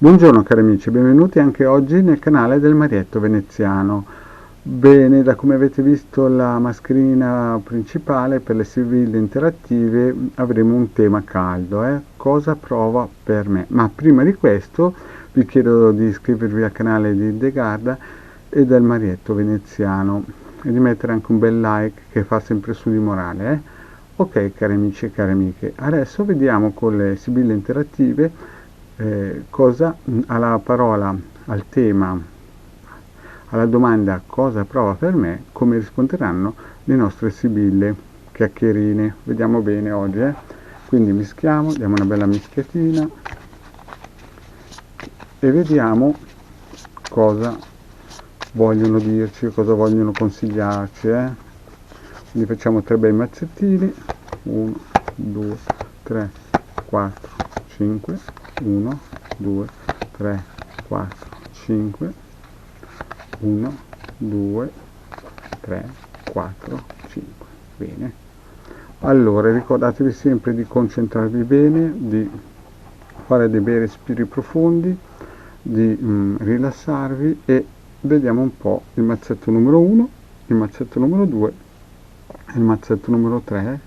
Buongiorno cari amici, benvenuti anche oggi nel canale del Marietto Veneziano. Bene, da come avete visto la mascherina principale per le sibille interattive avremo un tema caldo, cosa prova per me. Ma prima di questo vi chiedo di iscrivervi al canale di Degarda e del Marietto Veneziano e di mettere anche un bel like che fa sempre su di morale. Ok cari amici e cari amiche, adesso vediamo con le sibille interattive cosa alla parola, al tema, alla domanda cosa prova per me, come risponderanno le nostre sibille chiacchierine. Vediamo bene oggi, Quindi mischiamo, diamo una bella mischiatina e vediamo cosa vogliono dirci, cosa vogliono consigliarci, Quindi facciamo 3 bei mazzettini, 1, 2, 3, 4, 5, 1, 2, 3, 4, 5, 1, 2, 3, 4, 5. Bene. Allora, ricordatevi sempre di concentrarvi bene, di fare dei bei respiri profondi, di rilassarvi e vediamo un po' il mazzetto numero 1, il mazzetto numero 2 e il mazzetto numero 3.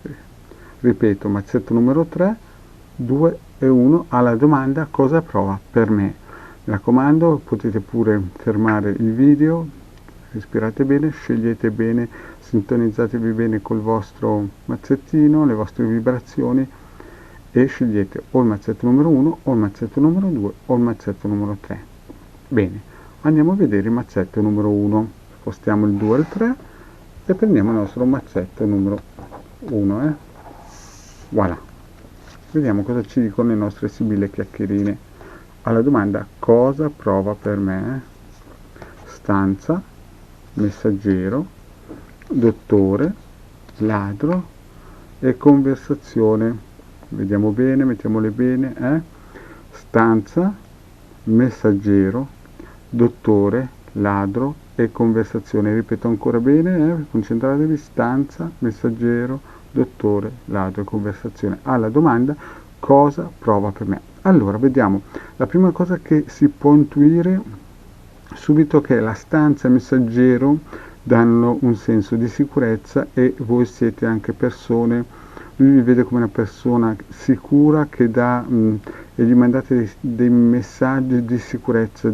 Ripeto, mazzetto numero 3, 2 e 1 alla domanda cosa prova per me. Mi raccomando, potete pure fermare il video, respirate bene, scegliete bene, sintonizzatevi bene col vostro mazzettino, le vostre vibrazioni e scegliete o il mazzetto numero 1 o il mazzetto numero 2 o il mazzetto numero 3. Bene, andiamo a vedere il mazzetto numero 1. Spostiamo il 2 al 3 e prendiamo il nostro mazzetto numero 1. Voilà. Vediamo cosa ci dicono le nostre sibille chiacchierine. Alla domanda cosa prova per me? Stanza, messaggero, dottore, ladro e conversazione. Vediamo bene, mettiamole bene. Stanza, messaggero, dottore, ladro e conversazione. Ripeto ancora bene, concentratevi, stanza, messaggero, dottore, ladro e conversazione. Alla domanda cosa prova per me. Allora, vediamo. La prima cosa che si può intuire subito che la stanza e il messaggero danno un senso di sicurezza e voi siete anche persone, lui vi vede come una persona sicura che dà e gli mandate dei messaggi di sicurezza,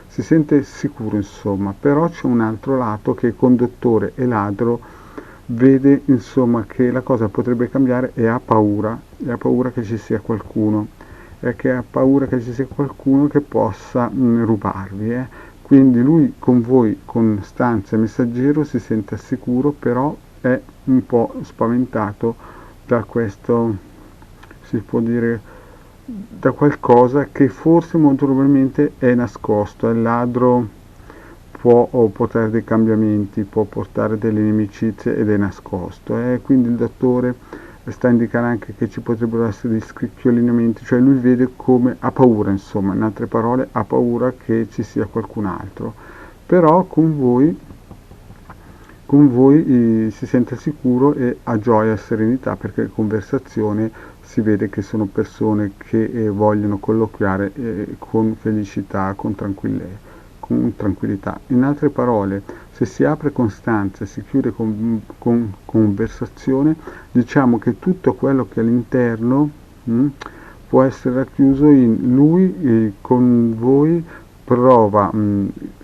si sente sicuro insomma, però c'è un altro lato che con dottore e ladro vede insomma che la cosa potrebbe cambiare e ha paura che ci sia qualcuno, che ha paura che ci sia qualcuno che possa rubarvi. Quindi lui con voi, con stanza e messaggero, si sente sicuro, però è un po' spaventato da questo, si può dire, da qualcosa che forse molto probabilmente è nascosto. Il ladro può portare dei cambiamenti, può portare delle inimicizie ed è nascosto. Quindi il dottore sta a indicare anche che ci potrebbero essere dei scricchiolinamenti, cioè lui vede come ha paura, insomma, in altre parole ha paura che ci sia qualcun altro, però con voi si sente sicuro e ha gioia e serenità perché la conversazione si vede che sono persone che vogliono colloquiare con felicità, con tranquillità. In altre parole, se si apre con stanza e si chiude con conversazione, diciamo che tutto quello che è all'interno può essere racchiuso in lui, con voi prova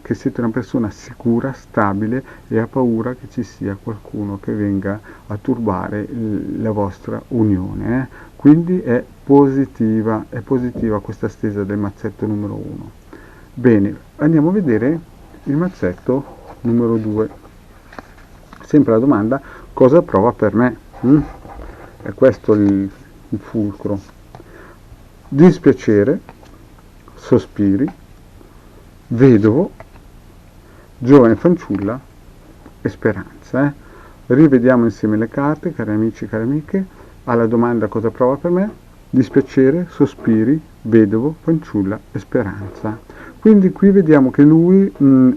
che siete una persona sicura, stabile e ha paura che ci sia qualcuno che venga a turbare la vostra unione. Quindi è positiva questa stesa del mazzetto numero 1. Bene, andiamo a vedere il mazzetto numero 2. Sempre la domanda cosa prova per me? È questo il fulcro. Dispiacere, sospiri, vedovo, giovane fanciulla e speranza. Rivediamo insieme le carte, cari amici e cari amiche, alla domanda cosa prova per me? Dispiacere, sospiri, vedovo, fanciulla e speranza. Quindi qui vediamo che lui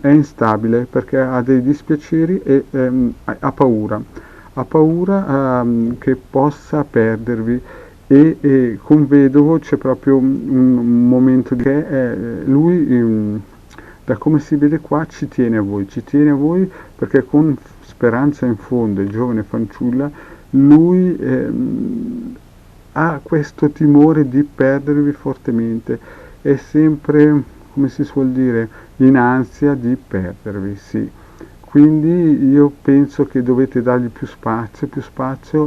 è instabile perché ha dei dispiaceri e ha paura che possa perdervi e con Vedovo c'è proprio un momento che lui, da come si vede qua, ci tiene a voi perché con Speranza in fondo e giovane fanciulla, lui ha questo timore di perdervi fortemente, è sempre, come si suol dire, in ansia di perdervi, sì. Quindi io penso che dovete dargli più spazio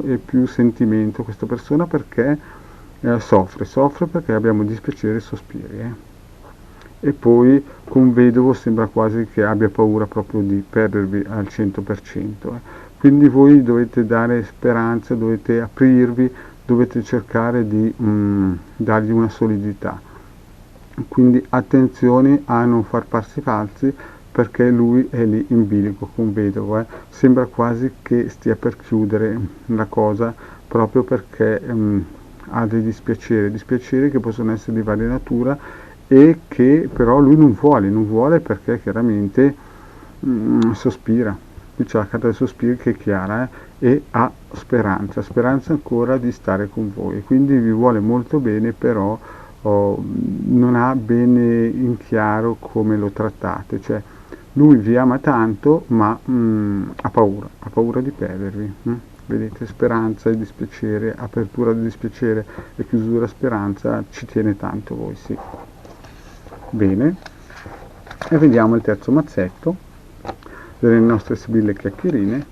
e più sentimento a questa persona perché soffre perché abbiamo dispiacere e sospiri. E poi con Vedovo sembra quasi che abbia paura proprio di perdervi al 100%. Quindi voi dovete dare speranza, dovete aprirvi, dovete cercare di dargli una solidità. Quindi attenzione a non far passi falsi perché lui è lì in bilico con Vedovo. Sembra quasi che stia per chiudere la cosa proprio perché ha dei dispiaceri che possono essere di varia natura e che però lui non vuole perché chiaramente sospira. Qui c'è la carta dei sospiri che è chiara e ha speranza ancora di stare con voi, quindi vi vuole molto bene, però non ha bene in chiaro come lo trattate, cioè lui vi ama tanto ma ha paura di perdervi. Vedete, speranza e dispiacere, apertura di dispiacere e chiusura speranza, ci tiene tanto voi, sì. Bene, e vediamo il terzo mazzetto delle nostre sibille chiacchierine.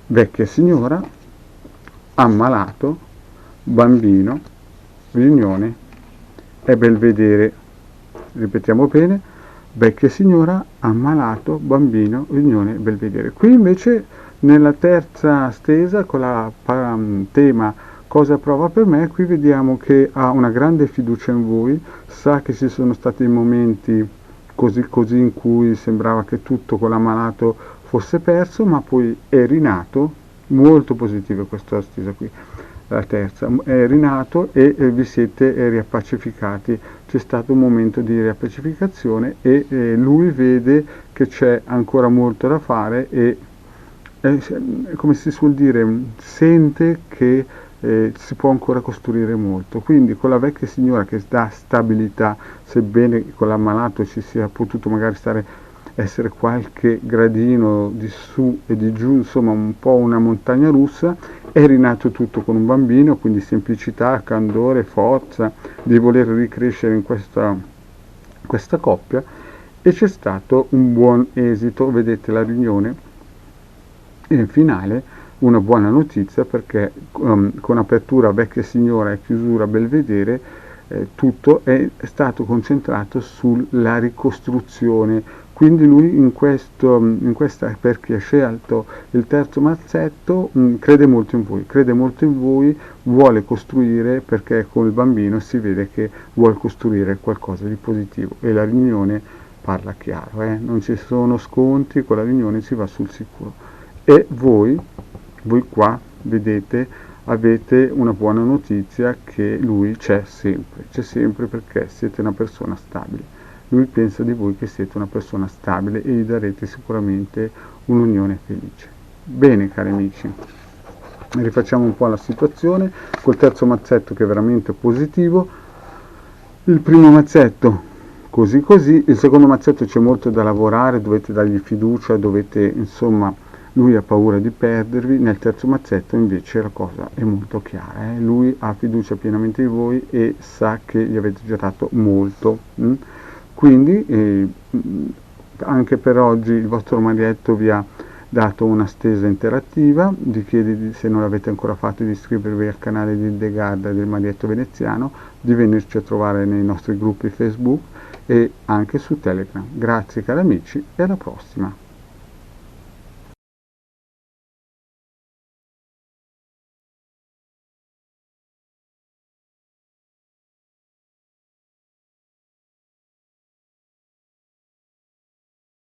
Vecchia signora, ammalato, bambino, riunione e belvedere. Ripetiamo bene, vecchia signora, ammalato, bambino, riunione, belvedere. Qui invece nella terza stesa con la tema cosa prova per me, qui vediamo che ha una grande fiducia in voi, sa che ci sono stati momenti così in cui sembrava che tutto con l'ammalato fosse perso, ma poi è rinato, molto positiva questa stesa qui, la terza, è rinato e vi siete riappacificati, c'è stato un momento di riappacificazione e lui vede che c'è ancora molto da fare e come si suol dire, sente che si può ancora costruire molto. Quindi con la vecchia signora che dà stabilità, sebbene con l'ammalato ci sia potuto magari essere qualche gradino di su e di giù, insomma un po' una montagna russa, è rinato tutto con un bambino, quindi semplicità, candore, forza di voler ricrescere in questa coppia, e c'è stato un buon esito, vedete la riunione. E in finale una buona notizia perché con apertura vecchia signora e chiusura belvedere tutto è stato concentrato sulla ricostruzione. Quindi lui in questa, per chi ha scelto il terzo mazzetto, crede molto in voi, vuole costruire perché con il bambino si vede che vuole costruire qualcosa di positivo e la riunione parla chiaro, non ci sono sconti, con la riunione si va sul sicuro. E voi qua vedete, avete una buona notizia che lui c'è sempre perché siete una persona stabile. Lui pensa di voi che siete una persona stabile e gli darete sicuramente un'unione felice. Bene cari amici, rifacciamo un po' la situazione col terzo mazzetto che è veramente positivo. Il primo mazzetto così, il secondo mazzetto c'è molto da lavorare, dovete dargli fiducia, lui ha paura di perdervi. Nel terzo mazzetto invece la cosa è molto chiara, lui ha fiducia pienamente in voi e sa che gli avete già dato molto. Quindi anche per oggi il vostro marietto vi ha dato una stesa interattiva, vi chiede, se non l'avete ancora fatto, di iscrivervi al canale di Hildegarda del Marietto Veneziano, di venirci a trovare nei nostri gruppi Facebook e anche su Telegram. Grazie cari amici e alla prossima!